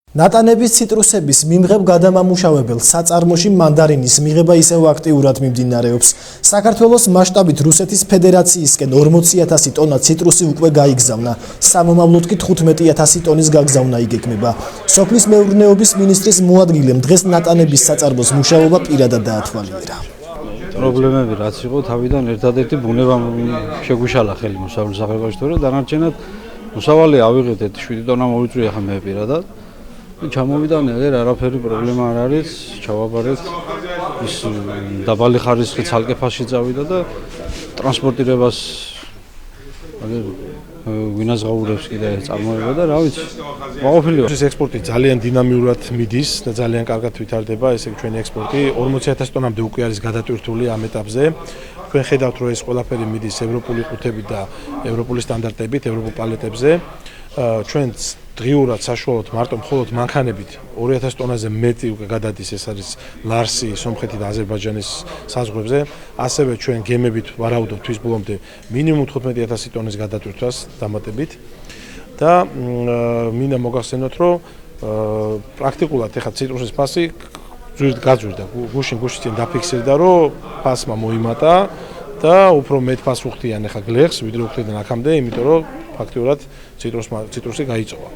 ნატანების ციტრუსების მიმღებ გადამამუშავებელ საწარმოში მანდარინის მიღება ისევ აქტიურად მიმდინარეობს. საქართველოს მასშტაბით რუსეთის ფედერაციისკენ 40,000 ტონა ციტრუსი უკვე გაიგზავნა. სამომავლოდ კი 15,000 ტონის გაგზავნა იგეგმება. სოფლის მეურნეობის მინისტრის მოადგილემ დღეს ნატანების საწარმოს მუშაობა პირადად დაათვალიერა. პრობლემები რაც იყო თავიდან ერთადერთი ბუნებამ შეგვიშალა ხელი მოსავლის საღებავში, თორე დანარჩენად მოსავალი ავიღეთ 7 ტონა მოვიწვია ხა მე პირადად. ჩამოვიდა ნეღერ არაფერი პრობლემა არ არის, ჩავაბარეთ ის დაბალი ხარისხი ცალკე ფასში წავიდა და ტრანსპორტირებას ვინაზღაურებს კიდე წარმოება და რა ვიცი, მაყოფილი ვარ. ეს ექსპორტი ძალიან დინამიურად მიდის და ძალიან კარგად ვითარდება, ესე ჩვენი ექსპორტი 40,000 ტონამდე უკვე არის გადატვირთული ამ ეტაპზე. თქვენ ხედავთ, რომ ეს ყველაფერი მიდის ევროპული ყუთებით და ევროპული სტანდარტებით, ევროპულ პალეტებზე. ჩვენ დღიურად საშუალოდ მარტო მხოლოდ მანქანებით 2,000 ტონაზე მეტი უკვე გადადის, ეს არის ლარსი, სომხეთი და აზერბაიჯანის საზღვრებზე. ასევე ჩვენ გემებით ვარაუდობთ თვის ბოლომდე მინიმუმ 15,000 ტონის გადატვირთვას დამატებით. და მინდა მოგახსენოთ, რომ პრაქტიკულად ეხლა ციტრუსის ფასი გაძვირდა, გუშინ წინ დაფიქსირდა, რომ ფასმა მოიმატა და უფრო მეტ ფასს უხდიან ეხლა გლეხს, ვიდრე უხდიდნენ აქამდე, იმიტომ რომ ფაქტიურად ციტრუსი გაიწოვა.